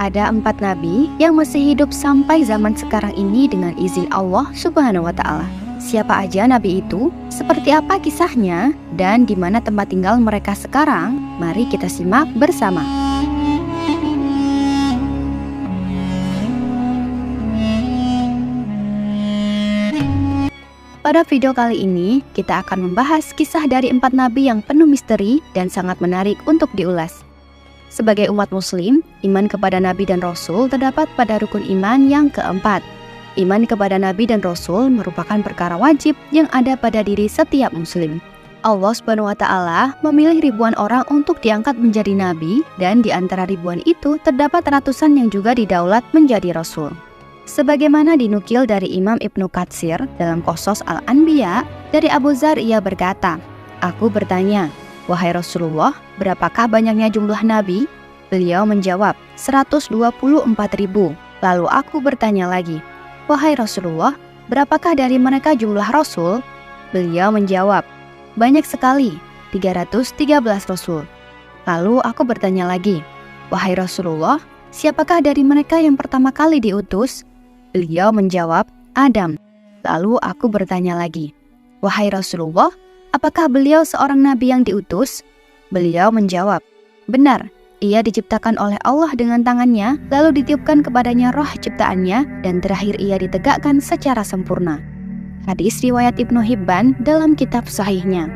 Ada 4 nabi yang masih hidup sampai zaman sekarang ini dengan izin Allah Subhanahu wa Ta'ala. Siapa aja nabi itu, seperti apa kisahnya, dan di mana tempat tinggal mereka sekarang? Mari kita simak bersama. Pada video kali ini, kita akan membahas kisah dari 4 nabi yang penuh misteri dan sangat menarik untuk diulas. Sebagai umat muslim, iman kepada nabi dan rasul terdapat pada rukun iman yang keempat. Iman kepada nabi dan rasul merupakan perkara wajib yang ada pada diri setiap muslim. Allah Subhanahu wa Ta'ala memilih ribuan orang untuk diangkat menjadi nabi, dan di antara ribuan itu terdapat ratusan yang juga didaulat menjadi rasul. Sebagaimana dinukil dari Imam Ibnu Katsir dalam Qasas Al-Anbiya, dari Abu Dzar ia berkata, "Aku bertanya, wahai Rasulullah, berapakah banyaknya jumlah nabi?" Beliau menjawab, 124.000. Lalu aku bertanya lagi, "Wahai Rasulullah, berapakah dari mereka jumlah rasul?" Beliau menjawab, "Banyak sekali, 313 rasul." Lalu aku bertanya lagi, "Wahai Rasulullah, siapakah dari mereka yang pertama kali diutus?" Beliau menjawab, "Adam." Lalu aku bertanya lagi, "Wahai Rasulullah, apakah beliau seorang nabi yang diutus?" Beliau menjawab, "Benar, ia diciptakan oleh Allah dengan tangannya, lalu ditiupkan kepadanya roh ciptaannya, dan terakhir ia ditegakkan secara sempurna." Hadis riwayat Ibnu Hibban dalam kitab sahihnya.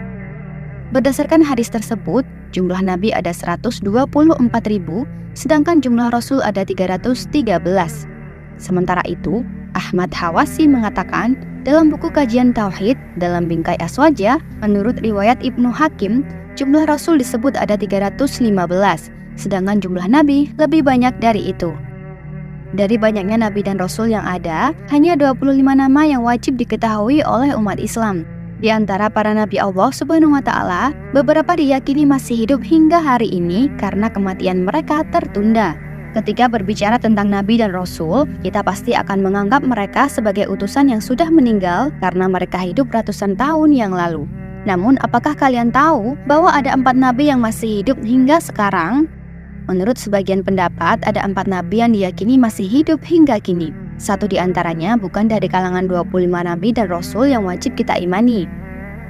Berdasarkan hadis tersebut, jumlah nabi ada 124.000, sedangkan jumlah rasul ada 313. Sementara itu, Ahmad Hawasi mengatakan dalam buku kajian Tauhid dalam Bingkai Aswaja, menurut riwayat Ibnu Hakim, jumlah rasul disebut ada 315, sedangkan jumlah nabi lebih banyak dari itu. Dari banyaknya nabi dan rasul yang ada, hanya 25 nama yang wajib diketahui oleh umat Islam. Di antara para nabi Allah Subhanahu wa Ta'ala, beberapa diyakini masih hidup hingga hari ini karena kematian mereka tertunda. Ketika berbicara tentang nabi dan rasul, kita pasti akan menganggap mereka sebagai utusan yang sudah meninggal karena mereka hidup ratusan tahun yang lalu. Namun, apakah kalian tahu bahwa ada 4 nabi yang masih hidup hingga sekarang? Menurut sebagian pendapat, ada 4 nabi yang diyakini masih hidup hingga kini. Satu di antaranya bukan dari kalangan 25 nabi dan rasul yang wajib kita imani.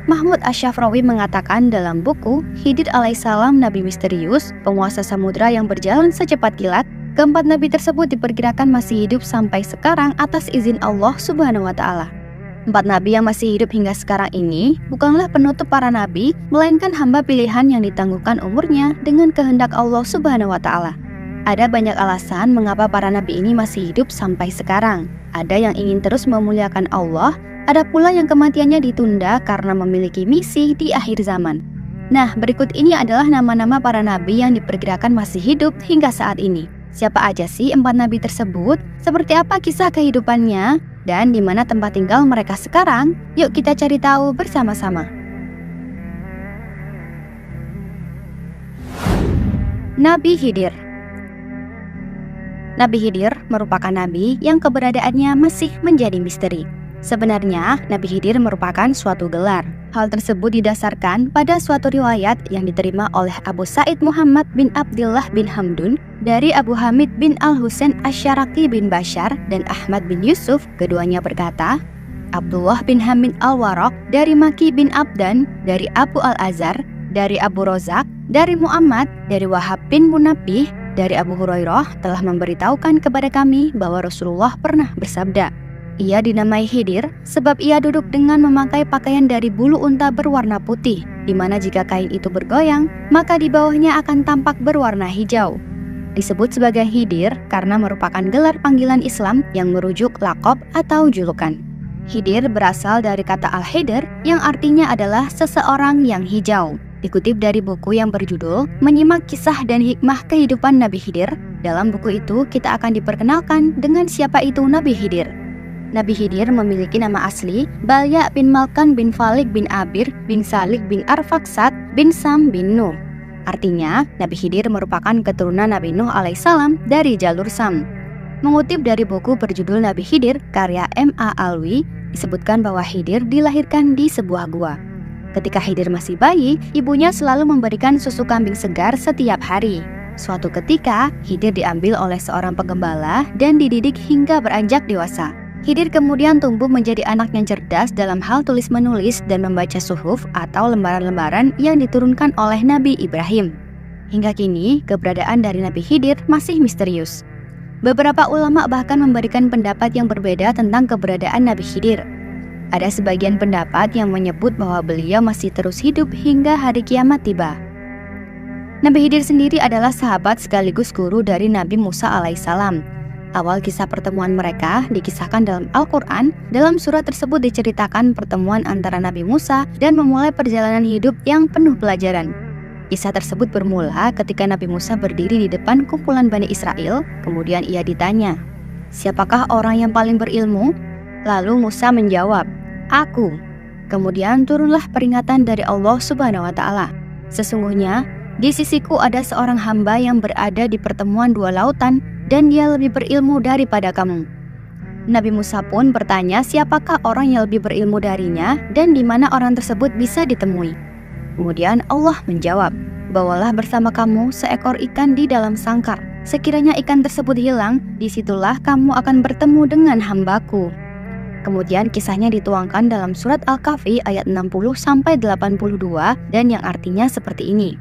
Mahmud Asy-Syafrawi mengatakan dalam buku Khidir alaihissalam Nabi Misterius, penguasa samudra yang berjalan secepat kilat, keempat nabi tersebut diperkirakan masih hidup sampai sekarang atas izin Allah Subhanahu wa Ta'ala. 4 nabi yang masih hidup hingga sekarang ini bukanlah penutup para nabi, melainkan hamba pilihan yang ditangguhkan umurnya dengan kehendak Allah Subhanahu wa Ta'ala. Ada banyak alasan mengapa para nabi ini masih hidup sampai sekarang. Ada yang ingin terus memuliakan Allah, ada pula yang kematiannya ditunda karena memiliki misi di akhir zaman. Nah, berikut ini adalah nama-nama para nabi yang diperkirakan masih hidup hingga saat ini. Siapa aja sih 4 nabi tersebut? Seperti apa kisah kehidupannya? Dan di mana tempat tinggal mereka sekarang? Yuk kita cari tahu bersama-sama. Nabi Khidir. Nabi Khidir merupakan nabi yang keberadaannya masih menjadi misteri. Sebenarnya, Nabi Khidir merupakan suatu gelar. Hal tersebut didasarkan pada suatu riwayat yang diterima oleh Abu Sa'id Muhammad bin Abdullah bin Hamdun dari Abu Hamid bin Al-Husain Asy-Syaraki bin Bashar dan Ahmad bin Yusuf. Keduanya berkata, Abdullah bin Hamid Al-Waraq dari Maki bin Abdan, dari Abu Al-Azhar, dari Abu Rozak, dari Muhammad, dari Wahab bin Munabbih, dari Abu Hurairah telah memberitahukan kepada kami bahwa Rasulullah pernah bersabda, ia dinamai Khidir sebab ia duduk dengan memakai pakaian dari bulu unta berwarna putih, di mana jika kain itu bergoyang, maka di bawahnya akan tampak berwarna hijau. Disebut sebagai Khidir karena merupakan gelar panggilan Islam yang merujuk laqab atau julukan. Khidir berasal dari kata Al-Hidr yang artinya adalah seseorang yang hijau. Dikutip dari buku yang berjudul Menyimak Kisah dan Hikmah Kehidupan Nabi Khidir, dalam buku itu kita akan diperkenalkan dengan siapa itu Nabi Khidir. Nabi Khidir memiliki nama asli Balya bin Malkan bin Falik bin Abir bin Salik bin Arfaksat bin Sam bin Nuh. Artinya, Nabi Khidir merupakan keturunan Nabi Nuh alaihissalam dari jalur Sam. Mengutip dari buku berjudul Nabi Khidir karya M.A. Alwi, disebutkan bahwa Khidir dilahirkan di sebuah gua. Ketika Khidir masih bayi, ibunya selalu memberikan susu kambing segar setiap hari. Suatu ketika, Khidir diambil oleh seorang penggembala dan dididik hingga beranjak dewasa. Khidir kemudian tumbuh menjadi anak yang cerdas dalam hal tulis-menulis dan membaca suhuf atau lembaran-lembaran yang diturunkan oleh Nabi Ibrahim. Hingga kini, keberadaan dari Nabi Khidir masih misterius. Beberapa ulama bahkan memberikan pendapat yang berbeda tentang keberadaan Nabi Khidir. Ada sebagian pendapat yang menyebut bahwa beliau masih terus hidup hingga hari kiamat tiba. Nabi Khidir sendiri adalah sahabat sekaligus guru dari Nabi Musa alaihissalam. Awal kisah pertemuan mereka dikisahkan dalam Al-Quran. Dalam surat tersebut diceritakan pertemuan antara Nabi Musa dan memulai perjalanan hidup yang penuh pelajaran. Kisah tersebut bermula ketika Nabi Musa berdiri di depan kumpulan Bani Israel. Kemudian ia ditanya, "Siapakah orang yang paling berilmu?" Lalu Musa menjawab, "Aku." Kemudian turunlah peringatan dari Allah Subhanahu wa Ta'ala. "Sesungguhnya di sisiku ada seorang hamba yang berada di pertemuan dua lautan dan dia lebih berilmu daripada kamu." Nabi Musa pun bertanya siapakah orang yang lebih berilmu darinya dan di mana orang tersebut bisa ditemui. Kemudian Allah menjawab, "Bawalah bersama kamu seekor ikan di dalam sangkar. Sekiranya ikan tersebut hilang, disitulah kamu akan bertemu dengan hambaku." Kemudian kisahnya dituangkan dalam surat Al-Kahfi ayat 60-82 dan yang artinya seperti ini.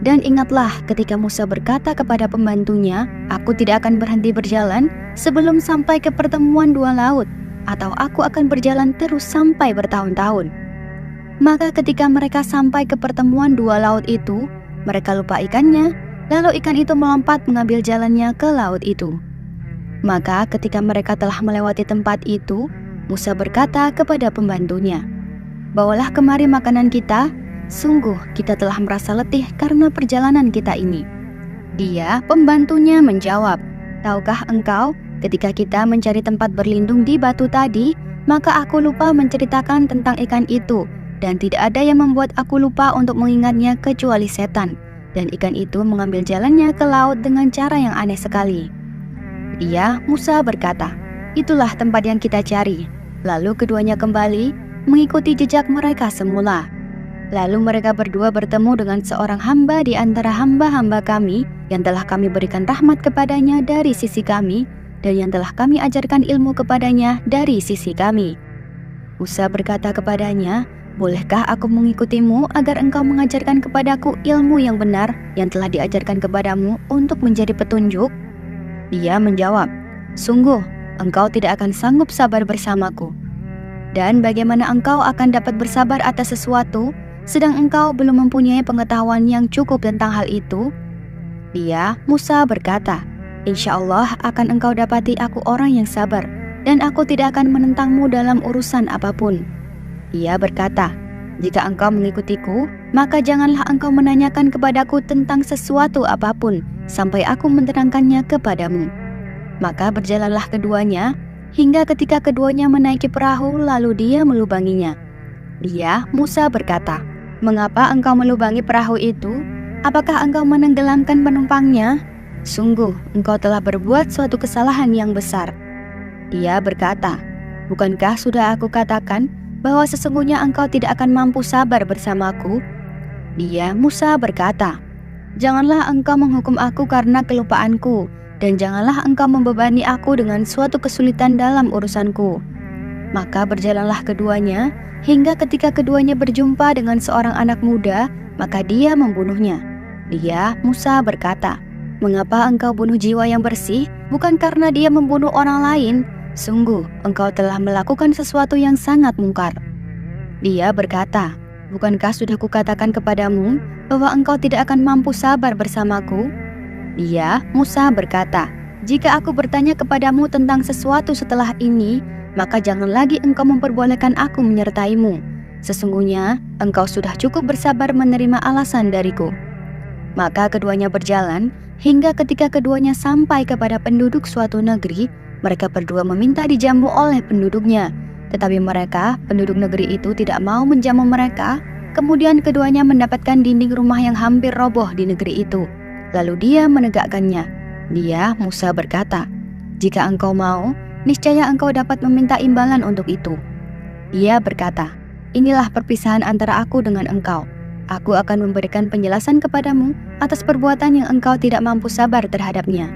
"Dan ingatlah ketika Musa berkata kepada pembantunya, 'Aku tidak akan berhenti berjalan sebelum sampai ke pertemuan dua laut, atau aku akan berjalan terus sampai bertahun-tahun.' Maka ketika mereka sampai ke pertemuan dua laut itu, mereka lupa ikannya, lalu ikan itu melompat mengambil jalannya ke laut itu. Maka ketika mereka telah melewati tempat itu, Musa berkata kepada pembantunya, 'Bawalah kemari makanan kita, sungguh kita telah merasa letih karena perjalanan kita ini.' Dia, pembantunya, menjawab, 'Tahukah engkau, ketika kita mencari tempat berlindung di batu tadi, maka aku lupa menceritakan tentang ikan itu, dan tidak ada yang membuat aku lupa untuk mengingatnya kecuali setan, dan ikan itu mengambil jalannya ke laut dengan cara yang aneh sekali.' Dia, Musa, berkata, 'Itulah tempat yang kita cari.' Lalu keduanya kembali mengikuti jejak mereka semula. Lalu mereka berdua bertemu dengan seorang hamba di antara hamba-hamba kami yang telah kami berikan rahmat kepadanya dari sisi kami dan yang telah kami ajarkan ilmu kepadanya dari sisi kami. Musa berkata kepadanya, 'Bolehkah aku mengikutimu agar engkau mengajarkan kepadaku ilmu yang benar yang telah diajarkan kepadamu untuk menjadi petunjuk?' Dia menjawab, 'Sungguh, engkau tidak akan sanggup sabar bersamaku. Dan bagaimana engkau akan dapat bersabar atas sesuatu, sedang engkau belum mempunyai pengetahuan yang cukup tentang hal itu?' Dia, Musa, berkata, 'Insya Allah akan engkau dapati aku orang yang sabar, dan aku tidak akan menentangmu dalam urusan apapun.' Ia berkata, 'Jika engkau mengikutiku, maka janganlah engkau menanyakan kepadaku tentang sesuatu apapun, sampai aku menerangkannya kepadamu.' Maka berjalanlah keduanya, hingga ketika keduanya menaiki perahu, lalu dia melubanginya. Dia, Musa, berkata, 'Mengapa engkau melubangi perahu itu? Apakah engkau menenggelamkan penumpangnya? Sungguh, engkau telah berbuat suatu kesalahan yang besar.' Dia berkata, 'Bukankah sudah aku katakan bahwa sesungguhnya engkau tidak akan mampu sabar bersamaku?' Dia, Musa, berkata, 'Janganlah engkau menghukum aku karena kelupaanku, dan janganlah engkau membebani aku dengan suatu kesulitan dalam urusanku.' Maka berjalanlah keduanya, hingga ketika keduanya berjumpa dengan seorang anak muda, maka dia membunuhnya. Dia, Musa, berkata, 'Mengapa engkau bunuh jiwa yang bersih, bukan karena dia membunuh orang lain? Sungguh, engkau telah melakukan sesuatu yang sangat mungkar.' Dia berkata, 'Bukankah sudah kukatakan kepadamu bahwa engkau tidak akan mampu sabar bersamaku?' Dia, Musa, berkata, 'Jika aku bertanya kepadamu tentang sesuatu setelah ini, maka jangan lagi engkau memperbolehkan aku menyertaimu. Sesungguhnya engkau sudah cukup bersabar menerima alasan dariku.' Maka keduanya berjalan, hingga ketika keduanya sampai kepada penduduk suatu negeri, mereka berdua meminta dijamu oleh penduduknya. Tetapi mereka, penduduk negeri itu, tidak mau menjamu mereka. Kemudian keduanya mendapatkan dinding rumah yang hampir roboh di negeri itu. Lalu dia menegakkannya. Dia, Musa, berkata, 'Jika engkau mau, niscaya engkau dapat meminta imbalan untuk itu.' Dia berkata, 'Inilah perpisahan antara aku dengan engkau. Aku akan memberikan penjelasan kepadamu atas perbuatan yang engkau tidak mampu sabar terhadapnya.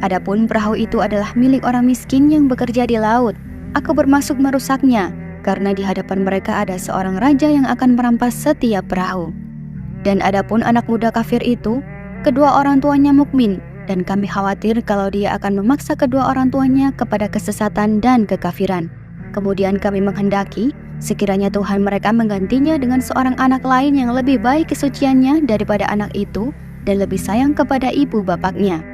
Adapun perahu itu adalah milik orang miskin yang bekerja di laut. Aku bermaksud merusaknya, karena di hadapan mereka ada seorang raja yang akan merampas setiap perahu. Dan adapun anak muda kafir itu, kedua orang tuanya mukmin, dan kami khawatir kalau dia akan memaksa kedua orang tuanya kepada kesesatan dan kekafiran. Kemudian kami menghendaki, sekiranya Tuhan mereka menggantinya dengan seorang anak lain yang lebih baik kesuciannya daripada anak itu dan lebih sayang kepada ibu bapaknya.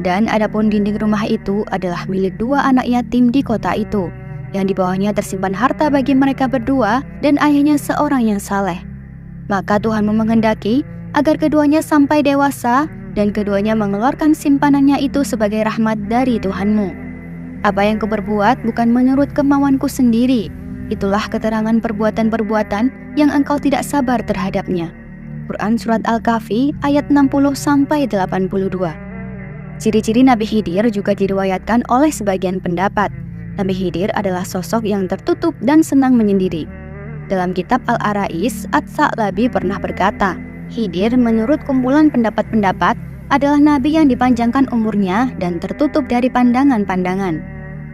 Dan adapun dinding rumah itu adalah milik dua anak yatim di kota itu, yang di bawahnya tersimpan harta bagi mereka berdua dan ayahnya seorang yang saleh. Maka Tuhan menghendaki agar keduanya sampai dewasa dan keduanya mengeluarkan simpanannya itu sebagai rahmat dari Tuhanmu. Apa yang kau berbuat bukan menurut kemauanku sendiri. Itulah keterangan perbuatan-perbuatan yang engkau tidak sabar terhadapnya. Quran Surat Al-Kahfi ayat 60-82. Ciri-ciri Nabi Khidir juga diriwayatkan oleh sebagian pendapat. Nabi Khidir adalah sosok yang tertutup dan senang menyendiri. Dalam kitab Al-Arais, At-Sa'labi pernah berkata, Khidir menurut kumpulan pendapat-pendapat adalah nabi yang dipanjangkan umurnya dan tertutup dari pandangan-pandangan.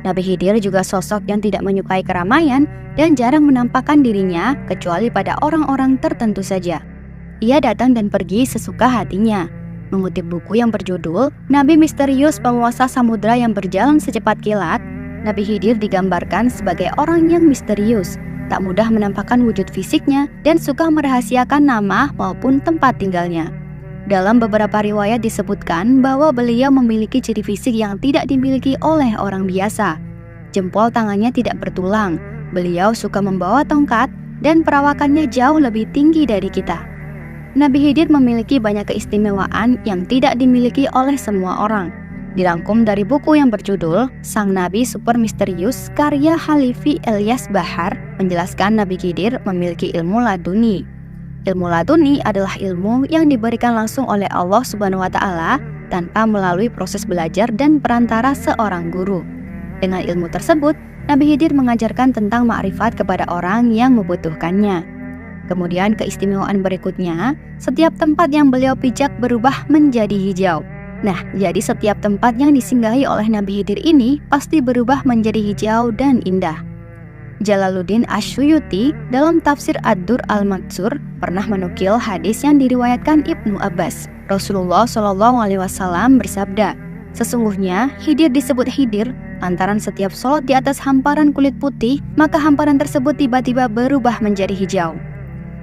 Nabi Khidir juga sosok yang tidak menyukai keramaian dan jarang menampakkan dirinya kecuali pada orang-orang tertentu saja. Ia datang dan pergi sesuka hatinya. Mengutip buku yang berjudul Nabi Misterius Penguasa Samudra yang Berjalan Secepat Kilat, Nabi Khidir digambarkan sebagai orang yang misterius, tak mudah menampakkan wujud fisiknya dan suka merahasiakan nama maupun tempat tinggalnya. Dalam beberapa riwayat disebutkan bahwa beliau memiliki ciri fisik yang tidak dimiliki oleh orang biasa. Jempol tangannya tidak bertulang, beliau suka membawa tongkat, dan perawakannya jauh lebih tinggi dari kita. Nabi Khidir memiliki banyak keistimewaan yang tidak dimiliki oleh semua orang. Dirangkum dari buku yang berjudul Sang Nabi Super Misterius karya Halifi Elias Bahar, menjelaskan Nabi Khidir memiliki ilmu laduni. Ilmu laduni adalah ilmu yang diberikan langsung oleh Allah Subhanahu wa Ta'ala tanpa melalui proses belajar dan perantara seorang guru. Dengan ilmu tersebut, Nabi Khidir mengajarkan tentang ma'rifat kepada orang yang membutuhkannya. Kemudian keistimewaan berikutnya, setiap tempat yang beliau pijak berubah menjadi hijau. Nah, jadi setiap tempat yang disinggahi oleh Nabi Khidir ini pasti berubah menjadi hijau dan indah. Jalaluddin Asyuyuti dalam tafsir Ad-Dur Al-Mansur pernah menukil hadis yang diriwayatkan Ibnu Abbas. Rasulullah SAW bersabda, sesungguhnya Khidir disebut Khidir lantaran setiap sholat di atas hamparan kulit putih, maka hamparan tersebut tiba-tiba berubah menjadi hijau.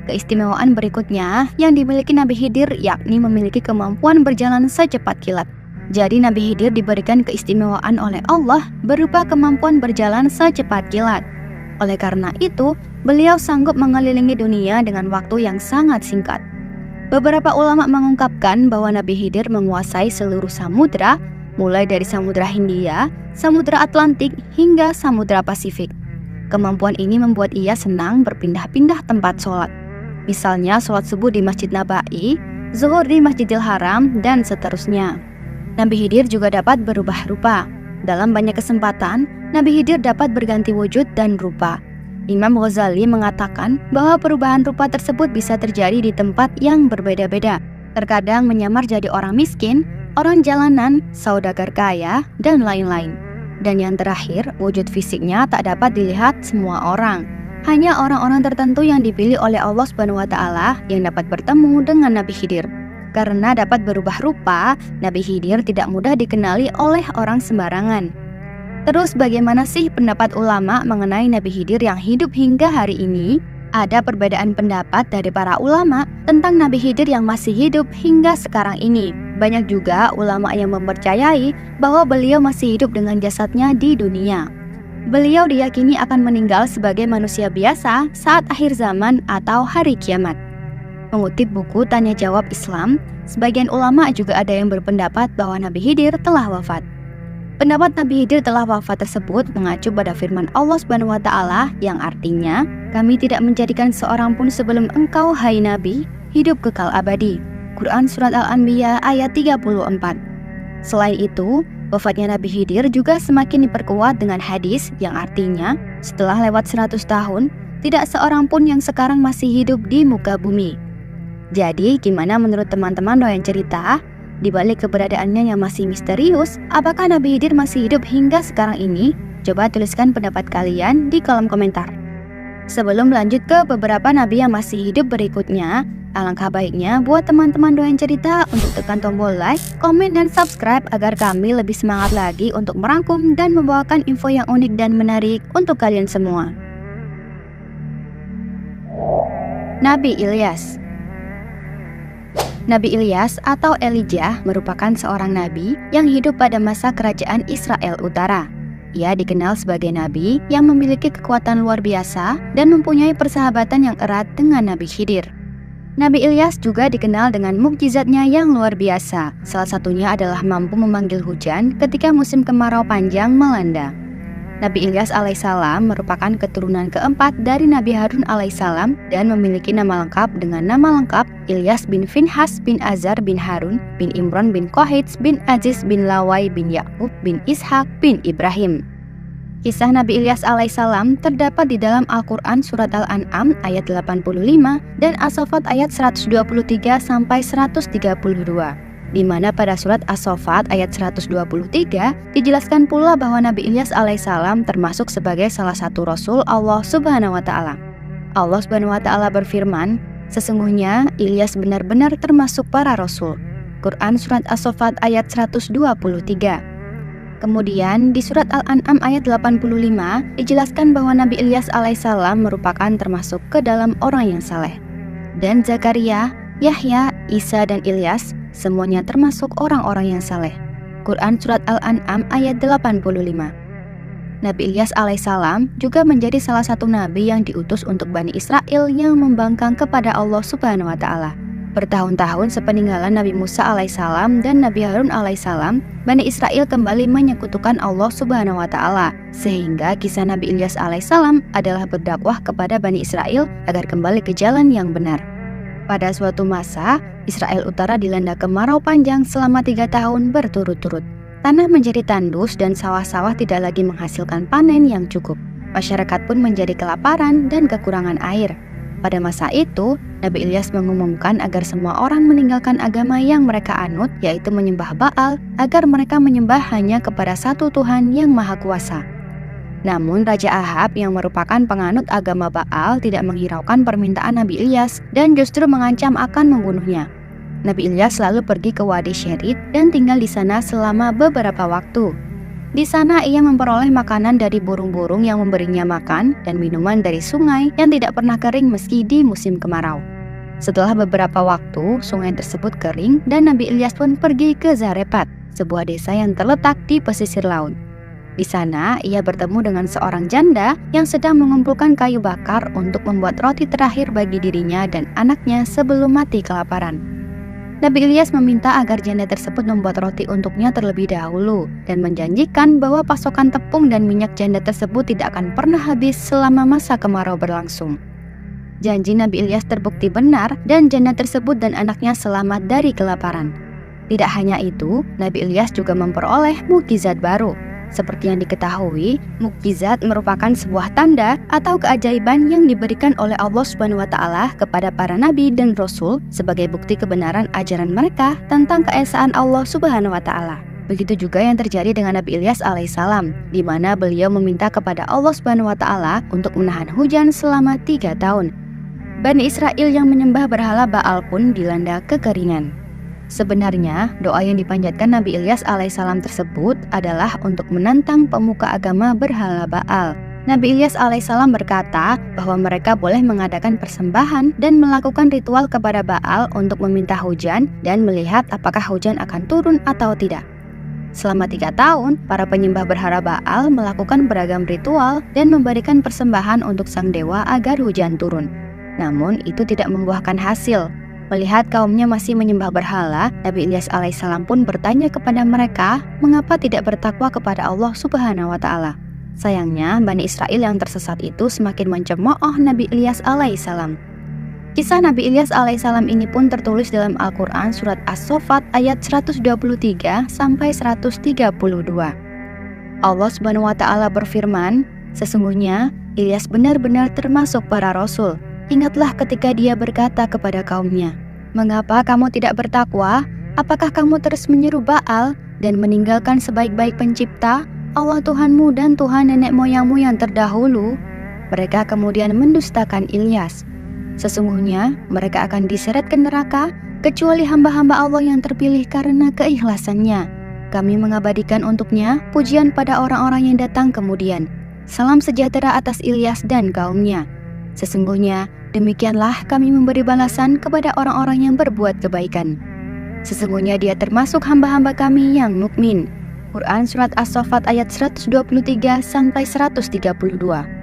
Keistimewaan berikutnya yang dimiliki Nabi Khidir yakni memiliki kemampuan berjalan secepat kilat. Jadi Nabi Khidir diberikan keistimewaan oleh Allah berupa kemampuan berjalan secepat kilat. Oleh karena itu, beliau sanggup mengelilingi dunia dengan waktu yang sangat singkat. Beberapa ulama mengungkapkan bahwa Nabi Khidir menguasai seluruh samudra, mulai dari Samudra Hindia, Samudra Atlantik, hingga Samudra Pasifik. Kemampuan ini membuat ia senang berpindah-pindah tempat sholat. Misalnya sholat subuh di Masjid Nabawi, zuhur di Masjidil Haram, dan seterusnya. Nabi Khidir juga dapat berubah rupa. Dalam banyak kesempatan, Nabi Khidir dapat berganti wujud dan rupa. Imam Ghazali mengatakan bahwa perubahan rupa tersebut bisa terjadi di tempat yang berbeda-beda. Terkadang menyamar jadi orang miskin, orang jalanan, saudagar kaya, dan lain-lain. Dan yang terakhir, wujud fisiknya tak dapat dilihat semua orang. Hanya orang-orang tertentu yang dipilih oleh Allah Subhanahu wa Ta'ala yang dapat bertemu dengan Nabi Khidir. Karena dapat berubah rupa, Nabi Khidir tidak mudah dikenali oleh orang sembarangan. Terus bagaimana sih pendapat ulama mengenai Nabi Khidir yang hidup hingga hari ini? Ada perbedaan pendapat dari para ulama tentang Nabi Khidir yang masih hidup hingga sekarang ini. Banyak juga ulama yang mempercayai bahwa beliau masih hidup dengan jasadnya di dunia. Beliau diyakini akan meninggal sebagai manusia biasa saat akhir zaman atau hari kiamat. Mengutip buku Tanya Jawab Islam, sebagian ulama juga ada yang berpendapat bahwa Nabi Khidir telah wafat. Pendapat Nabi Khidir telah wafat tersebut mengacu pada firman Allah Subhanahu wa Ta'ala yang artinya, "Kami tidak menjadikan seorang pun sebelum engkau, hai Nabi, hidup kekal abadi." Quran Surat Al-Anbiya ayat 34. Selain itu, wafatnya Nabi Khidir juga semakin diperkuat dengan hadis yang artinya, setelah lewat 100 tahun, tidak seorang pun yang sekarang masih hidup di muka bumi. Jadi, gimana menurut teman-teman doyan cerita? Di balik keberadaannya yang masih misterius, apakah Nabi Khidir masih hidup hingga sekarang ini? Coba tuliskan pendapat kalian di kolom komentar. Sebelum lanjut ke beberapa nabi yang masih hidup berikutnya, alangkah baiknya buat teman-teman doyan cerita untuk tekan tombol like, komen, dan subscribe agar kami lebih semangat lagi untuk merangkum dan membawakan info yang unik dan menarik untuk kalian semua. Nabi Ilyas. Nabi Ilyas atau Elijah merupakan seorang nabi yang hidup pada masa kerajaan Israel Utara. Ia dikenal sebagai nabi yang memiliki kekuatan luar biasa dan mempunyai persahabatan yang erat dengan Nabi Khidir. Nabi Ilyas juga dikenal dengan mukjizatnya yang luar biasa. Salah satunya adalah mampu memanggil hujan ketika musim kemarau panjang melanda. Nabi Ilyas alaihissalam merupakan keturunan keempat dari Nabi Harun alaihissalam dan memiliki nama lengkap dengan nama lengkap Ilyas bin Finhas bin Azar bin Harun bin Imran bin Kohits bin Aziz bin Lawai bin Yakub bin Ishak bin Ibrahim. Kisah Nabi Ilyas alaihissalam terdapat di dalam Al-Quran Surat Al-An'am ayat 85 dan As-Saffat ayat 123 sampai 132. Di mana pada surat As-Saffat ayat 123 dijelaskan pula bahwa Nabi Ilyas alaihissalam termasuk sebagai salah satu Rasul Allah Subhanahu wa Ta'ala. Allah Subhanahu wa Ta'ala berfirman, sesungguhnya Ilyas benar-benar termasuk para Rasul. Quran surat As-Saffat ayat 123. Kemudian di surat Al-An'am ayat 85 dijelaskan bahwa Nabi Ilyas alaihissalam merupakan termasuk ke dalam orang yang saleh. Dan Zakaria, Yahya, Isa, dan Ilyas semuanya termasuk orang-orang yang saleh. Quran surat Al-An'am ayat 85. Nabi Ilyas alaihissalam juga menjadi salah satu nabi yang diutus untuk Bani Israel yang membangkang kepada Allah Subhanahu wa Ta'ala. Bertahun-tahun sepeninggalan Nabi Musa alaihissalam dan Nabi Harun alaihissalam, Bani Israel kembali menyekutukan Allah Subhanahu wa Ta'ala, sehingga kisah Nabi Ilyas alaihissalam adalah berdakwah kepada Bani Israel agar kembali ke jalan yang benar. Pada suatu masa, Israel Utara dilanda kemarau panjang selama 3 tahun berturut-turut. Tanah menjadi tandus dan sawah-sawah tidak lagi menghasilkan panen yang cukup. Masyarakat pun menjadi kelaparan dan kekurangan air. Pada masa itu, Nabi Ilyas mengumumkan agar semua orang meninggalkan agama yang mereka anut, yaitu menyembah Baal, agar mereka menyembah hanya kepada satu Tuhan yang Maha Kuasa. Namun Raja Ahab yang merupakan penganut agama Baal tidak menghiraukan permintaan Nabi Ilyas dan justru mengancam akan membunuhnya. Nabi Ilyas lalu pergi ke Wadi Sherid dan tinggal di sana selama beberapa waktu. Di sana ia memperoleh makanan dari burung-burung yang memberinya makan dan minuman dari sungai yang tidak pernah kering meski di musim kemarau. Setelah beberapa waktu, sungai tersebut kering dan Nabi Ilyas pun pergi ke Zarephat, sebuah desa yang terletak di pesisir laut. Di sana, ia bertemu dengan seorang janda yang sedang mengumpulkan kayu bakar untuk membuat roti terakhir bagi dirinya dan anaknya sebelum mati kelaparan. Nabi Ilyas meminta agar janda tersebut membuat roti untuknya terlebih dahulu dan menjanjikan bahwa pasokan tepung dan minyak janda tersebut tidak akan pernah habis selama masa kemarau berlangsung. Janji Nabi Ilyas terbukti benar dan janda tersebut dan anaknya selamat dari kelaparan. Tidak hanya itu, Nabi Ilyas juga memperoleh mukjizat baru. Seperti yang diketahui, mukjizat merupakan sebuah tanda atau keajaiban yang diberikan oleh Allah Subhanahu wa Ta'ala kepada para nabi dan rasul sebagai bukti kebenaran ajaran mereka tentang keesaan Allah Subhanahu wa Ta'ala. Begitu juga yang terjadi dengan Nabi Ilyas alaihissalam, di mana beliau meminta kepada Allah Subhanahu wa Ta'ala untuk menahan hujan selama 3 tahun. Bani Israel yang menyembah berhala Baal pun dilanda kekeringan. Sebenarnya, doa yang dipanjatkan Nabi Ilyas alaihissalam tersebut adalah untuk menantang pemuka agama berhala Baal. Nabi Ilyas alaihissalam berkata bahwa mereka boleh mengadakan persembahan dan melakukan ritual kepada Baal untuk meminta hujan dan melihat apakah hujan akan turun atau tidak. Selama 3 tahun, para penyembah berhala Baal melakukan beragam ritual dan memberikan persembahan untuk sang dewa agar hujan turun. Namun, itu tidak membuahkan hasil. Melihat kaumnya masih menyembah berhala, Nabi Ilyas alaihissalam pun bertanya kepada mereka, mengapa tidak bertakwa kepada Allah Subhanahu wa Ta'ala. Sayangnya, Bani Israel yang tersesat itu semakin mencemooh Nabi Ilyas alaihissalam. Kisah Nabi Ilyas alaihissalam ini pun tertulis dalam Al-Quran surat As-Saffat ayat 123 sampai 132. Allah Subhanahu wa Ta'ala berfirman, sesungguhnya Ilyas benar-benar termasuk para rasul. Ingatlah ketika dia berkata kepada kaumnya, "Mengapa kamu tidak bertakwa? Apakah kamu terus menyeru Baal dan meninggalkan sebaik-baik pencipta, Allah Tuhanmu dan Tuhan nenek moyangmu yang terdahulu?" Mereka kemudian mendustakan Ilyas. Sesungguhnya mereka akan diseret ke neraka, kecuali hamba-hamba Allah yang terpilih karena keikhlasannya. Kami mengabadikan untuknya pujian pada orang-orang yang datang kemudian. Salam sejahtera atas Ilyas dan kaumnya. Sesungguhnya demikianlah kami memberi balasan kepada orang-orang yang berbuat kebaikan. Sesungguhnya dia termasuk hamba-hamba kami yang mukmin. Quran Surat As-Saffat ayat 123-132.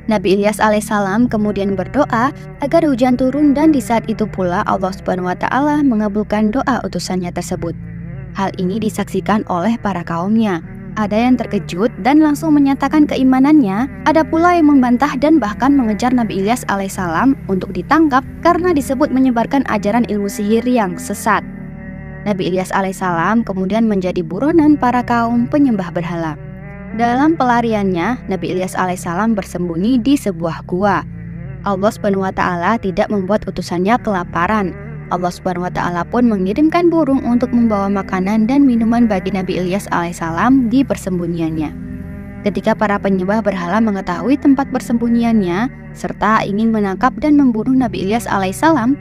Nabi Ilyas alaihissalam kemudian berdoa agar hujan turun, dan di saat itu pula Allah Subhanahu wa Ta'ala mengabulkan doa utusannya tersebut. Hal ini disaksikan oleh para kaumnya. Ada yang terkejut dan langsung menyatakan keimanannya, ada pula yang membantah dan bahkan mengejar Nabi Ilyas alaihissalam untuk ditangkap karena disebut menyebarkan ajaran ilmu sihir yang sesat. Nabi Ilyas alaihissalam kemudian menjadi buronan para kaum penyembah berhala. Dalam pelariannya, Nabi Ilyas alaihissalam bersembunyi di sebuah gua. Allah Subhanahu wa Ta'ala tidak membuat utusannya kelaparan. Allah Subhanahu wa Ta'ala pun mengirimkan burung untuk membawa makanan dan minuman bagi Nabi Ilyas alaihissalam di persembunyiannya. Ketika para penyembah berhala mengetahui tempat persembunyiannya serta ingin menangkap dan membunuh Nabi Ilyas alaihissalam,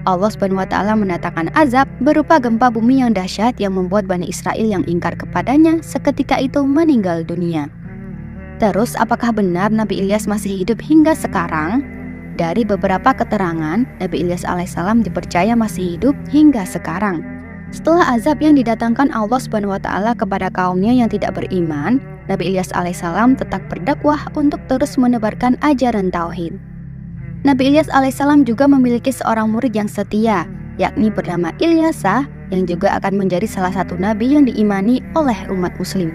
Allah Subhanahu wa Ta'ala mendatangkan azab berupa gempa bumi yang dahsyat yang membuat Bani Israel yang ingkar kepadanya seketika itu meninggal dunia. Terus apakah benar Nabi Ilyas masih hidup hingga sekarang? Dari beberapa keterangan, Nabi Ilyas alaihissalam dipercaya masih hidup hingga sekarang. Setelah azab yang didatangkan Allah Subhanahu wa Ta'ala kepada kaumnya yang tidak beriman, Nabi Ilyas alaihissalam tetap berdakwah untuk terus menebarkan ajaran tauhid. Nabi Ilyas alaihissalam juga memiliki seorang murid yang setia, yakni bernama Ilyasa, yang juga akan menjadi salah satu nabi yang diimani oleh umat muslim.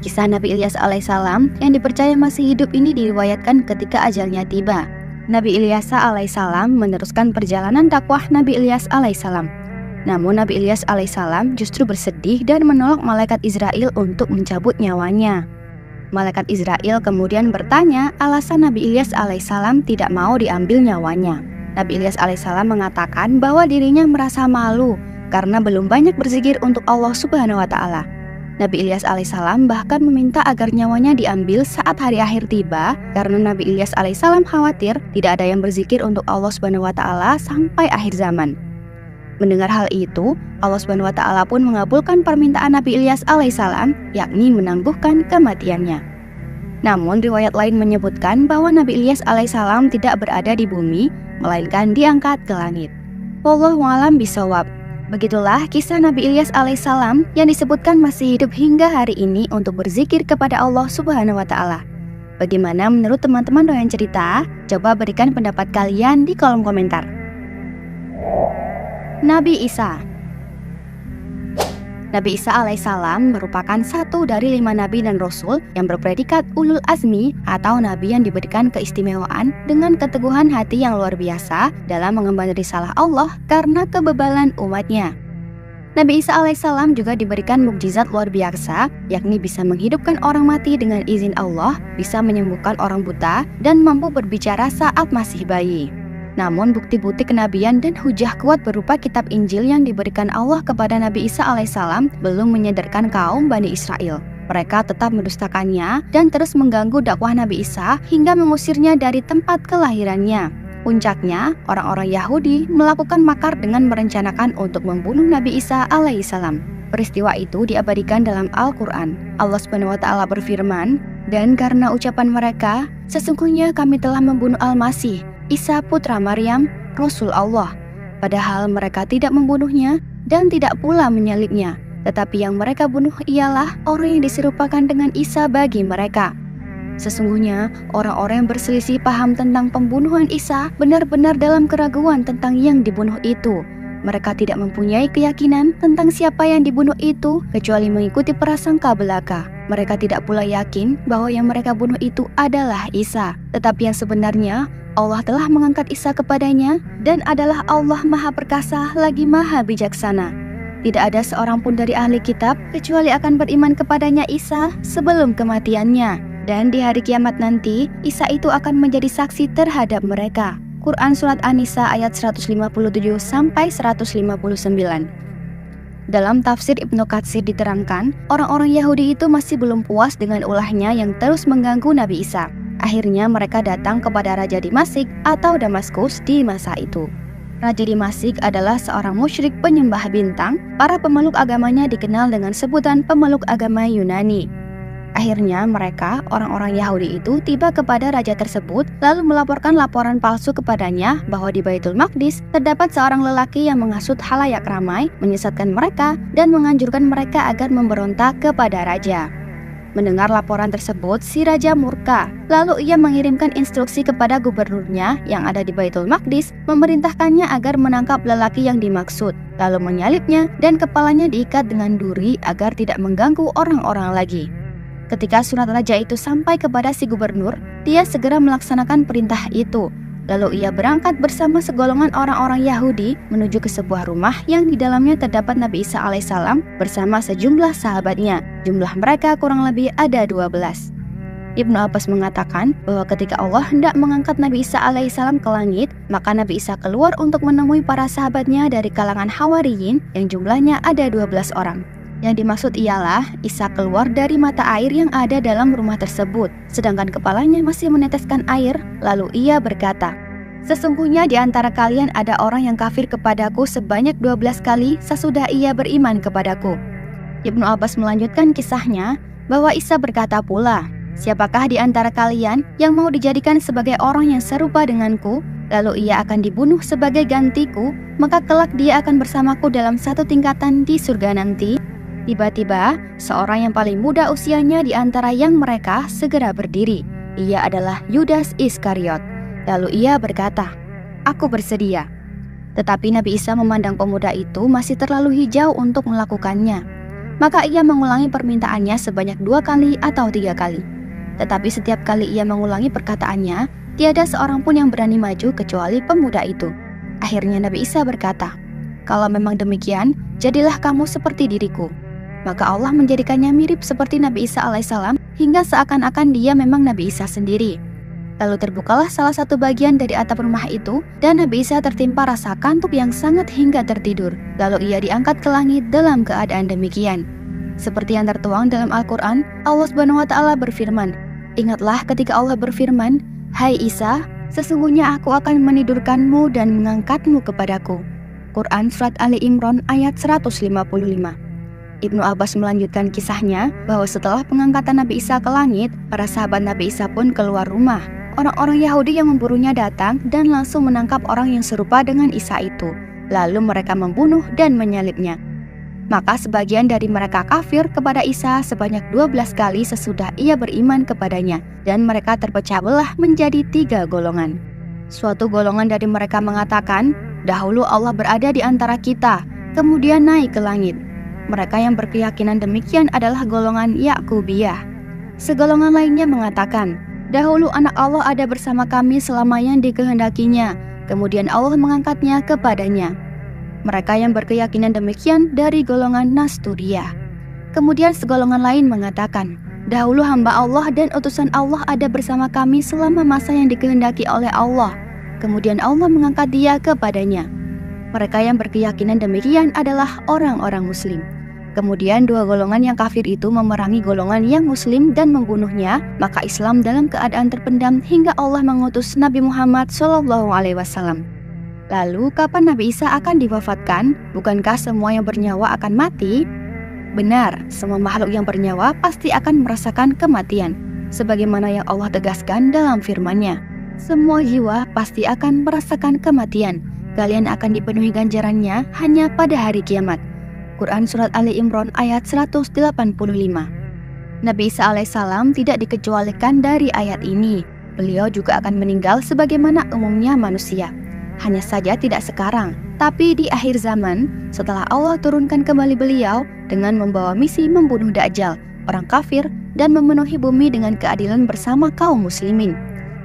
Kisah Nabi Ilyas alaihissalam yang dipercaya masih hidup ini diriwayatkan ketika ajalnya tiba. Nabi Ilyasa alaihissalam meneruskan perjalanan dakwah Nabi Ilyas alaihissalam. Namun Nabi Ilyas alaihissalam justru bersedih dan menolak malaikat Israel untuk mencabut nyawanya. Malaikat Israel kemudian bertanya alasan Nabi Ilyas alaihissalam tidak mau diambil nyawanya. Nabi Ilyas alaihissalam mengatakan bahwa dirinya merasa malu karena belum banyak berzikir untuk Allah Subhanahu wa Ta'ala. Nabi Ilyas alaihissalam bahkan meminta agar nyawanya diambil saat hari akhir tiba karena Nabi Ilyas alaihissalam khawatir tidak ada yang berzikir untuk Allah Subhanahu wa Ta'ala sampai akhir zaman. Mendengar hal itu, Allah Subhanahu wa Ta'ala pun mengabulkan permintaan Nabi Ilyas alaihissalam, yakni menangguhkan kematiannya. Namun riwayat lain menyebutkan bahwa Nabi Ilyas alaihissalam tidak berada di bumi, melainkan diangkat ke langit. Wallahu a'lam bishawab. Begitulah kisah Nabi Ilyas alaihissalam yang disebutkan masih hidup hingga hari ini untuk berzikir kepada Allah Subhanahu wa Ta'ala. Bagaimana menurut teman-teman doyan cerita? Coba berikan pendapat kalian di kolom komentar. Nabi Isa. Nabi Isa alaihissalam merupakan satu dari 5 nabi dan rasul yang berpredikat ulul azmi atau nabi yang diberikan keistimewaan dengan keteguhan hati yang luar biasa dalam mengemban risalah Allah karena kebebalan umatnya. Nabi Isa alaihissalam juga diberikan mukjizat luar biasa, yakni bisa menghidupkan orang mati dengan izin Allah, bisa menyembuhkan orang buta, dan mampu berbicara saat masih bayi. Namun bukti-bukti kenabian dan hujah kuat berupa kitab Injil yang diberikan Allah kepada Nabi Isa alaihissalam belum menyadarkan kaum Bani Israel. Mereka tetap mendustakannya dan terus mengganggu dakwah Nabi Isa hingga mengusirnya dari tempat kelahirannya. Puncaknya, orang-orang Yahudi melakukan makar dengan merencanakan untuk membunuh Nabi Isa alaihissalam. Peristiwa itu diabadikan dalam Al-Quran. Allah Subhanahu wa Ta'ala berfirman, "Dan karena ucapan mereka, sesungguhnya kami telah membunuh Al-Masih, Isa putra Maryam, Rasul Allah. Padahal mereka tidak membunuhnya dan tidak pula menyalibnya. Tetapi yang mereka bunuh ialah orang yang diserupakan dengan Isa bagi mereka. Sesungguhnya orang-orang yang berselisih paham tentang pembunuhan Isa benar-benar dalam keraguan tentang yang dibunuh itu. Mereka tidak mempunyai keyakinan tentang siapa yang dibunuh itu kecuali mengikuti prasangka belaka. Mereka tidak pula yakin bahwa yang mereka bunuh itu adalah Isa. Tetapi yang sebenarnya Allah telah mengangkat Isa kepadanya dan adalah Allah Maha Perkasa lagi Maha Bijaksana. Tidak ada seorang pun dari ahli kitab kecuali akan beriman kepadanya Isa sebelum kematiannya. Dan di hari kiamat nanti, Isa itu akan menjadi saksi terhadap mereka. Quran Surat An-Nisa ayat 157-159. Dalam tafsir Ibnu Katsir diterangkan, orang-orang Yahudi itu masih belum puas dengan ulahnya yang terus mengganggu Nabi Isa. Akhirnya mereka datang kepada Raja Damasik atau Damaskus di masa itu. Raja Damasik adalah seorang musyrik penyembah bintang. Para pemeluk agamanya dikenal dengan sebutan pemeluk agama Yunani. Akhirnya mereka, orang-orang Yahudi itu tiba kepada raja tersebut lalu melaporkan laporan palsu kepadanya bahwa di Baitul Maqdis terdapat seorang lelaki yang menghasut khalayak ramai, menyesatkan mereka dan menganjurkan mereka agar memberontak kepada raja. Mendengar laporan tersebut, si raja murka. Lalu ia mengirimkan instruksi kepada gubernurnya yang ada di Baitul Maqdis, memerintahkannya agar menangkap lelaki yang dimaksud, lalu menyalibnya dan kepalanya diikat dengan duri agar tidak mengganggu orang-orang lagi. Ketika surat raja itu sampai kepada si gubernur, dia segera melaksanakan perintah itu. Lalu ia berangkat bersama segolongan orang-orang Yahudi menuju ke sebuah rumah yang di dalamnya terdapat Nabi Isa alaihissalam bersama sejumlah sahabatnya. Jumlah mereka kurang lebih ada 12. Ibnu Abbas mengatakan bahwa ketika Allah hendak mengangkat Nabi Isa alaihissalam ke langit, maka Nabi Isa keluar untuk menemui para sahabatnya dari kalangan Hawariyin yang jumlahnya ada 12 orang. Yang dimaksud ialah Isa keluar dari mata air yang ada dalam rumah tersebut, sedangkan kepalanya masih meneteskan air. Lalu ia berkata, "Sesungguhnya di antara kalian ada orang yang kafir kepadaku sebanyak 12 kali sesudah ia beriman kepadaku." Ibnu Abbas melanjutkan kisahnya bahwa Isa berkata pula, "Siapakah di antara kalian yang mau dijadikan sebagai orang yang serupa denganku, lalu ia akan dibunuh sebagai gantiku, maka kelak dia akan bersamaku dalam satu tingkatan di surga nanti." Tiba-tiba, seorang yang paling muda usianya di antara yang mereka segera berdiri. Ia adalah Yudas Iskariot. Lalu ia berkata, "Aku bersedia." Tetapi Nabi Isa memandang pemuda itu masih terlalu hijau untuk melakukannya. Maka ia mengulangi permintaannya sebanyak 2 kali atau 3 kali. Tetapi setiap kali ia mengulangi perkataannya, tiada seorang pun yang berani maju kecuali pemuda itu. Akhirnya Nabi Isa berkata, "Kalau memang demikian, jadilah kamu seperti diriku." Maka Allah menjadikannya mirip seperti Nabi Isa alaihissalam hingga seakan-akan dia memang Nabi Isa sendiri. Lalu terbukalah salah satu bagian dari atap rumah itu dan Nabi Isa tertimpa rasa kantuk yang sangat hingga tertidur. Lalu ia diangkat ke langit dalam keadaan demikian. Seperti yang tertuang dalam Al-Quran, Allah SWT berfirman, "Ingatlah ketika Allah berfirman, 'Hai Isa, sesungguhnya aku akan menidurkanmu dan mengangkatmu kepadaku.'" Quran Surat Ali Imran ayat 155. Ibnu Abbas melanjutkan kisahnya bahwa setelah pengangkatan Nabi Isa ke langit, para sahabat Nabi Isa pun keluar rumah. Orang-orang Yahudi yang memburunya datang dan langsung menangkap orang yang serupa dengan Isa itu. Lalu mereka membunuh dan menyalibnya. Maka sebagian dari mereka kafir kepada Isa sebanyak 12 kali sesudah ia beriman kepadanya, dan mereka terpecah belah menjadi 3 golongan. Suatu golongan dari mereka mengatakan, "Dahulu Allah berada di antara kita, kemudian naik ke langit." Mereka yang berkeyakinan demikian adalah golongan Yakubiyah. Segolongan lainnya mengatakan, "Dahulu anak Allah ada bersama kami selama yang dikehendakinya, kemudian Allah mengangkatnya kepadanya." Mereka yang berkeyakinan demikian dari golongan Nastudiyah. Kemudian segolongan lain mengatakan, "Dahulu hamba Allah dan utusan Allah ada bersama kami selama masa yang dikehendaki oleh Allah, kemudian Allah mengangkat dia kepadanya." Mereka yang berkeyakinan demikian adalah orang-orang Muslim. Kemudian 2 golongan yang kafir itu memerangi golongan yang Muslim dan membunuhnya, maka Islam dalam keadaan terpendam hingga Allah mengutus Nabi Muhammad SAW. Lalu kapan Nabi Isa akan diwafatkan? Bukankah semua yang bernyawa akan mati? Benar, semua makhluk yang bernyawa pasti akan merasakan kematian, sebagaimana yang Allah tegaskan dalam firman-Nya. Semua jiwa pasti akan merasakan kematian. Kalian akan dipenuhi ganjarannya hanya pada hari kiamat. Quran Surat Ali Imran ayat 185. Nabi Isa alaihissalam tidak dikecualikan dari ayat ini. Beliau juga akan meninggal sebagaimana umumnya manusia. Hanya saja tidak sekarang, tapi di akhir zaman, setelah Allah turunkan kembali beliau dengan membawa misi membunuh Dajjal, orang kafir, dan memenuhi bumi dengan keadilan bersama kaum muslimin.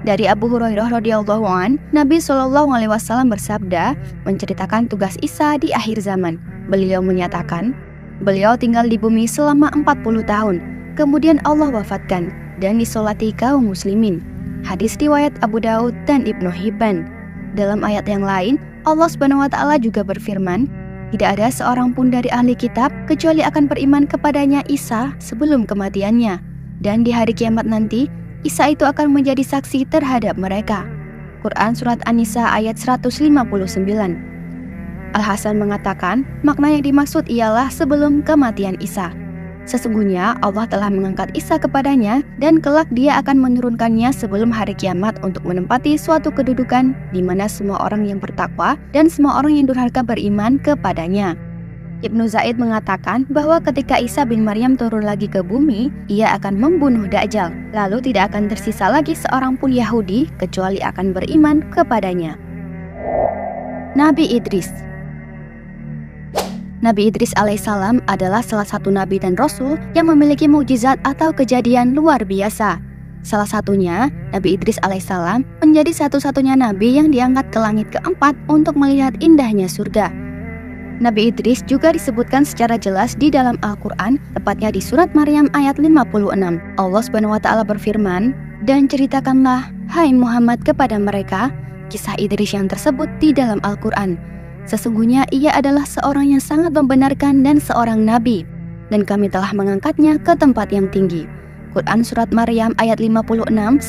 Dari Abu Hurairah radhiyallahu an, Nabi SAW bersabda menceritakan tugas Isa di akhir zaman. Beliau menyatakan, beliau tinggal di bumi selama 40 tahun, kemudian Allah wafatkan. dan disolati kaum muslimin. Hadis riwayat Abu Daud dan Ibnu Hibban. Dalam ayat yang lain, Allah SWT juga berfirman, tidak ada seorang pun dari ahli kitab kecuali akan beriman kepadanya Isa sebelum kematiannya. Dan di hari kiamat nanti, Isa itu akan menjadi saksi terhadap mereka. Quran Surat An-Nisa ayat 159. Al-Hasan mengatakan, makna yang dimaksud ialah sebelum kematian Isa. Sesungguhnya Allah telah mengangkat Isa kepadanya dan kelak dia akan menurunkannya sebelum hari kiamat untuk menempati suatu kedudukan di mana semua orang yang bertakwa dan semua orang yang durhaka beriman kepadanya. Ibnu Zaid mengatakan bahwa ketika Isa bin Maryam turun lagi ke bumi, ia akan membunuh Dajjal, lalu tidak akan tersisa lagi seorang pun Yahudi kecuali akan beriman kepadanya. Nabi Idris. Nabi Idris alaihissalam adalah salah satu nabi dan rasul yang memiliki mukjizat atau kejadian luar biasa. Salah satunya, Nabi Idris alaihissalam menjadi satu-satunya nabi yang diangkat ke langit keempat untuk melihat indahnya surga. Nabi Idris juga disebutkan secara jelas di dalam Al-Quran, tepatnya di surat Maryam ayat 56. Allah SWT berfirman, dan ceritakanlah, hai Muhammad, kepada mereka kisah Idris yang tersebut di dalam Al-Quran. Sesungguhnya ia adalah seorang yang sangat membenarkan dan seorang nabi, dan kami telah mengangkatnya ke tempat yang tinggi. Quran Surat Maryam ayat 56-57.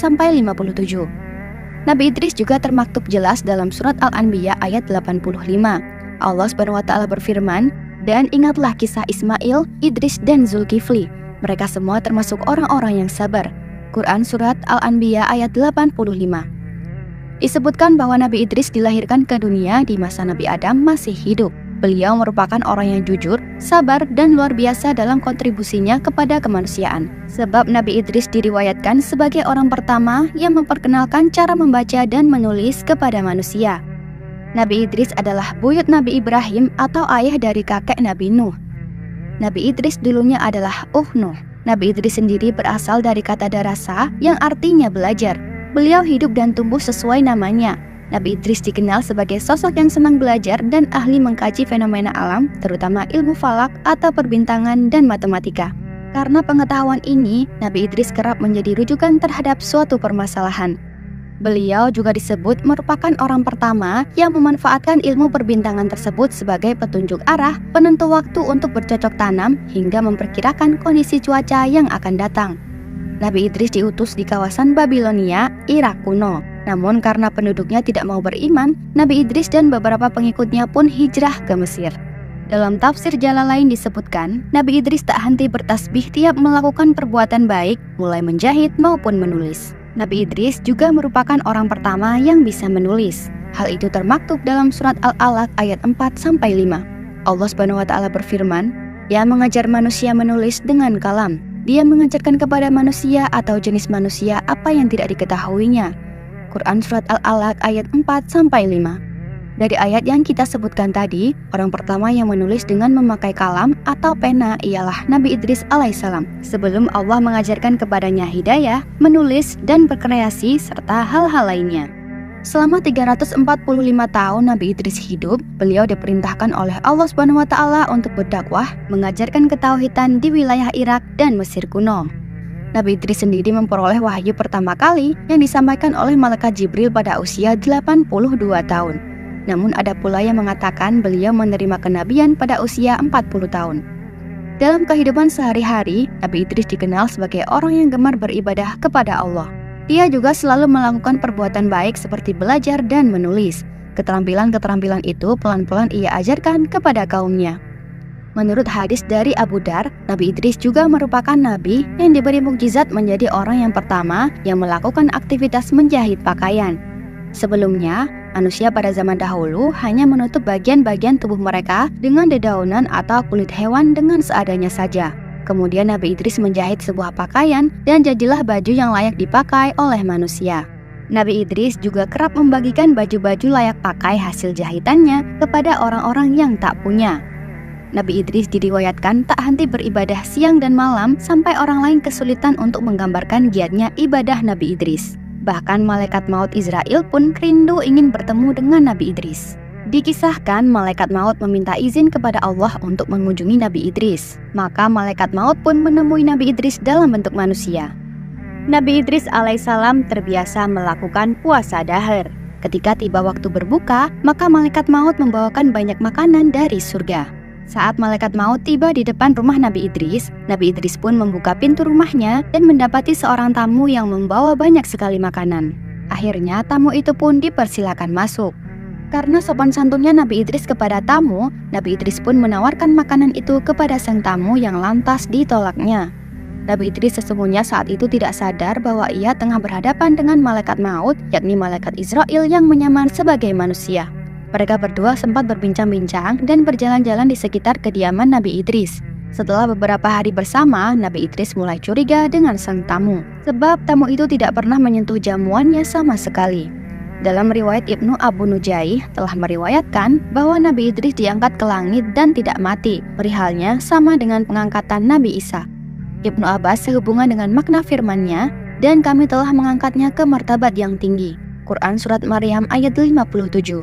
Nabi Idris juga termaktub jelas dalam Surat Al-Anbiya ayat 85. Allah SWT berfirman, dan ingatlah kisah Ismail, Idris, dan Zulkifli. Mereka semua termasuk orang-orang yang sabar. Quran Surat Al-Anbiya ayat 85. Disebutkan bahwa Nabi Idris dilahirkan ke dunia di masa Nabi Adam masih hidup. Beliau merupakan orang yang jujur, sabar, dan luar biasa dalam kontribusinya kepada kemanusiaan. Sebab Nabi Idris diriwayatkan sebagai orang pertama yang memperkenalkan cara membaca dan menulis kepada manusia. Nabi Idris adalah buyut Nabi Ibrahim atau ayah dari kakek Nabi Nuh. Nabi Idris dulunya adalah Nuh. Nabi Idris sendiri berasal dari kata darasa yang artinya belajar. Beliau hidup dan tumbuh sesuai namanya. Nabi Idris dikenal sebagai sosok yang senang belajar dan ahli mengkaji fenomena alam, terutama ilmu falak atau perbintangan dan matematika. Karena pengetahuan ini, Nabi Idris kerap menjadi rujukan terhadap suatu permasalahan. Beliau juga disebut merupakan orang pertama yang memanfaatkan ilmu perbintangan tersebut sebagai petunjuk arah, penentu waktu untuk bercocok tanam, hingga memperkirakan kondisi cuaca yang akan datang. Nabi Idris diutus di kawasan Babilonia, Irak kuno. Namun karena penduduknya tidak mau beriman, Nabi Idris dan beberapa pengikutnya pun hijrah ke Mesir. Dalam tafsir Jalalain disebutkan, Nabi Idris tak henti bertasbih tiap melakukan perbuatan baik, mulai menjahit maupun menulis. Nabi Idris juga merupakan orang pertama yang bisa menulis. Hal itu termaktub dalam surat Al-Alaq ayat 4-5. Allah SWT berfirman, "Dia mengajar manusia menulis dengan kalam. Dia mengajarkan kepada manusia atau jenis manusia apa yang tidak diketahuinya." Quran Surat Al-Alaq ayat 4-5. Dari ayat yang kita sebutkan tadi, orang pertama yang menulis dengan memakai kalam atau pena ialah Nabi Idris alaihissalam. Sebelum Allah mengajarkan kepadanya hidayah, menulis, dan berkreasi, serta hal-hal lainnya. Selama 345 tahun Nabi Idris hidup, beliau diperintahkan oleh Allah SWT untuk berdakwah, mengajarkan ketauhidan di wilayah Irak dan Mesir kuno. Nabi Idris sendiri memperoleh wahyu pertama kali yang disampaikan oleh malaikat Jibril pada usia 82 tahun. Namun ada pula yang mengatakan beliau menerima kenabian pada usia 40 tahun. Dalam kehidupan sehari-hari, Nabi Idris dikenal sebagai orang yang gemar beribadah kepada Allah. Dia juga selalu melakukan perbuatan baik seperti belajar dan menulis. Keterampilan-keterampilan itu pelan-pelan ia ajarkan kepada kaumnya. Menurut hadis dari Abu Dar, Nabi Idris juga merupakan nabi yang diberi mukjizat menjadi orang yang pertama yang melakukan aktivitas menjahit pakaian. Sebelumnya, manusia pada zaman dahulu hanya menutup bagian-bagian tubuh mereka dengan dedaunan atau kulit hewan dengan seadanya saja. Kemudian Nabi Idris menjahit sebuah pakaian dan jadilah baju yang layak dipakai oleh manusia. Nabi Idris juga kerap membagikan baju-baju layak pakai hasil jahitannya kepada orang-orang yang tak punya. Nabi Idris diriwayatkan tak henti beribadah siang dan malam sampai orang lain kesulitan untuk menggambarkan giatnya ibadah Nabi Idris. Bahkan malaikat maut Israel pun rindu ingin bertemu dengan Nabi Idris. Dikisahkan malaikat maut meminta izin kepada Allah untuk mengunjungi Nabi Idris. Maka malaikat maut pun menemui Nabi Idris dalam bentuk manusia. Nabi Idris alaihissalam terbiasa melakukan puasa dahar. Ketika tiba waktu berbuka, maka malaikat maut membawakan banyak makanan dari surga. Saat malaikat maut tiba di depan rumah Nabi Idris pun membuka pintu rumahnya dan mendapati seorang tamu yang membawa banyak sekali makanan. Akhirnya tamu itu pun dipersilakan masuk. Karena sopan santunnya Nabi Idris kepada tamu, Nabi Idris pun menawarkan makanan itu kepada sang tamu yang lantas ditolaknya. Nabi Idris sesungguhnya saat itu tidak sadar bahwa ia tengah berhadapan dengan malaikat maut, yakni malaikat Israel yang menyamar sebagai manusia. Mereka berdua sempat berbincang-bincang dan berjalan-jalan di sekitar kediaman Nabi Idris. Setelah beberapa hari bersama, Nabi Idris mulai curiga dengan sang tamu, sebab tamu itu tidak pernah menyentuh jamuannya sama sekali. Dalam riwayat Ibnu Abu Nujaih telah meriwayatkan bahwa Nabi Idris diangkat ke langit dan tidak mati. Perihalnya sama dengan pengangkatan Nabi Isa. Ibnu Abbas sehubungan dengan makna firman-Nya, dan kami telah mengangkatnya ke martabat yang tinggi. Quran Surat Maryam ayat 57.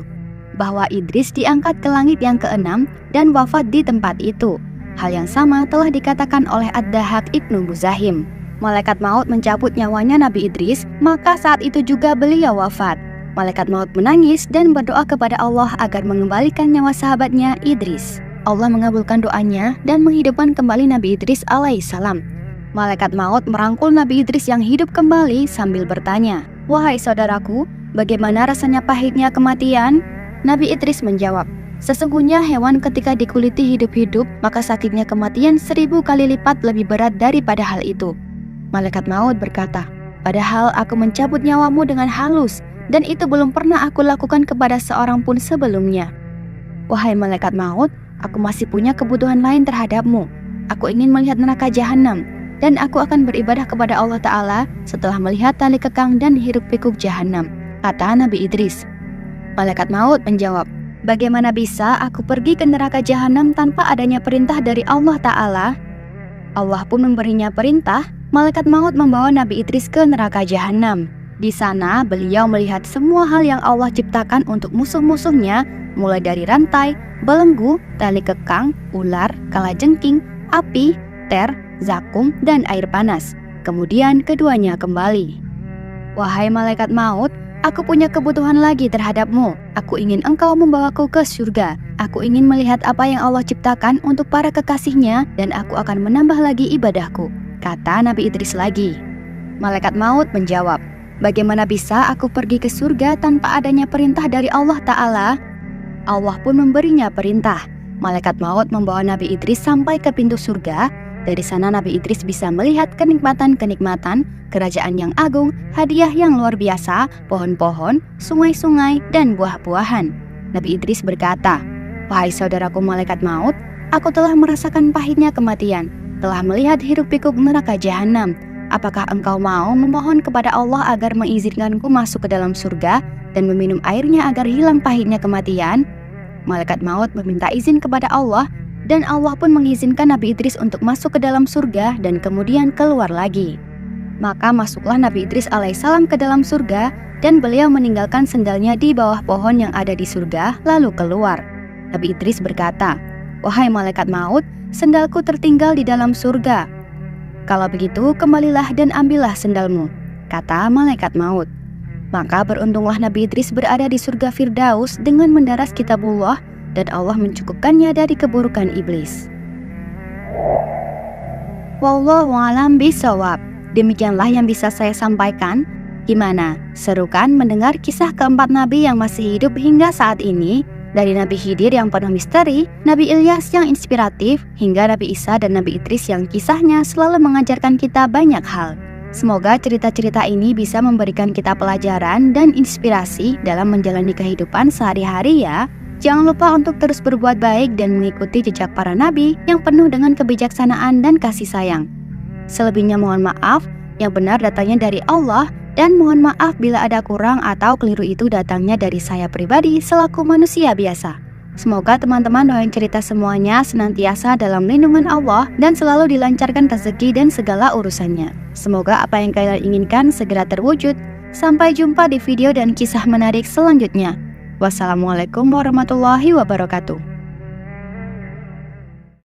Bahwa Idris diangkat ke langit yang ke-6 dan wafat di tempat itu. Hal yang sama telah dikatakan oleh Ad-Dahhak Ibnu Muzahim. Malaikat maut mencabut nyawanya Nabi Idris, maka saat itu juga beliau wafat. Malaikat maut menangis dan berdoa kepada Allah agar mengembalikan nyawa sahabatnya Idris. Allah mengabulkan doanya dan menghidupkan kembali Nabi Idris alaihissalam. Malaikat maut merangkul Nabi Idris yang hidup kembali sambil bertanya, "Wahai saudaraku, bagaimana rasanya pahitnya kematian?" Nabi Idris menjawab, "Sesungguhnya hewan ketika dikuliti hidup-hidup, maka sakitnya kematian 1000 kali lipat lebih berat daripada hal itu." Malaikat maut berkata, "Padahal aku mencabut nyawamu dengan halus, dan itu belum pernah aku lakukan kepada seorang pun sebelumnya." Wahai malaikat maut, aku masih punya kebutuhan lain terhadapmu. Aku ingin melihat neraka jahanam, dan aku akan beribadah kepada Allah Ta'ala setelah melihat tali kekang dan hiruk-pikuk jahanam, kata Nabi Idris. Malaikat maut menjawab, "Bagaimana bisa aku pergi ke neraka jahanam tanpa adanya perintah dari Allah Ta'ala?" Allah pun memberinya perintah. Malaikat maut membawa Nabi Idris ke neraka jahanam. Di sana beliau melihat semua hal yang Allah ciptakan untuk musuh-musuhnya, mulai dari rantai, belenggu, tali kekang, ular, kalajengking, api, ter, zakum, dan air panas. Kemudian keduanya kembali. "Wahai malaikat maut, aku punya kebutuhan lagi terhadapmu. Aku ingin engkau membawaku ke surga. Aku ingin melihat apa yang Allah ciptakan untuk para kekasihnya, dan aku akan menambah lagi ibadahku," kata Nabi Idris lagi. Malaikat maut menjawab, "Bagaimana bisa aku pergi ke surga tanpa adanya perintah dari Allah Ta'ala?" Allah pun memberinya perintah. Malaikat maut membawa Nabi Idris sampai ke pintu surga. Dari sana Nabi Idris bisa melihat kenikmatan-kenikmatan, kerajaan yang agung, hadiah yang luar biasa, pohon-pohon, sungai-sungai, dan buah-buahan. Nabi Idris berkata, "Wahai saudaraku malaikat maut, aku telah merasakan pahitnya kematian, telah melihat hiruk-pikuk neraka jahanam. Apakah engkau mau memohon kepada Allah agar mengizinkanku masuk ke dalam surga dan meminum airnya agar hilang pahitnya kematian?" Malaikat maut meminta izin kepada Allah, dan Allah pun mengizinkan Nabi Idris untuk masuk ke dalam surga dan kemudian keluar lagi. Maka masuklah Nabi Idris alaihissalam ke dalam surga, dan beliau meninggalkan sendalnya di bawah pohon yang ada di surga lalu keluar. Nabi Idris berkata, "Wahai malaikat maut, sendalku tertinggal di dalam surga." "Kalau begitu kembalilah dan ambillah sendalmu," kata malaikat maut. Maka beruntunglah Nabi Idris berada di surga Firdaus dengan mendaras kitabullah, dan Allah mencukupkannya dari keburukan iblis. Wallahu a'lam bishawab. Demikianlah yang bisa saya sampaikan. Gimana? Seru kan mendengar kisah keempat Nabi yang masih hidup hingga saat ini? Dari Nabi Khidir yang penuh misteri, Nabi Ilyas yang inspiratif, hingga Nabi Isa dan Nabi Idris yang kisahnya selalu mengajarkan kita banyak hal. Semoga cerita-cerita ini bisa memberikan kita pelajaran dan inspirasi dalam menjalani kehidupan sehari-hari ya. Jangan lupa untuk terus berbuat baik dan mengikuti jejak para nabi yang penuh dengan kebijaksanaan dan kasih sayang. Selebihnya mohon maaf, yang benar datangnya dari Allah, dan mohon maaf bila ada kurang atau keliru itu datangnya dari saya pribadi selaku manusia biasa. Semoga teman-teman doain cerita semuanya senantiasa dalam lindungan Allah dan selalu dilancarkan rezeki dan segala urusannya. Semoga apa yang kalian inginkan segera terwujud. Sampai jumpa di video dan kisah menarik selanjutnya. Wassalamualaikum warahmatullahi wabarakatuh.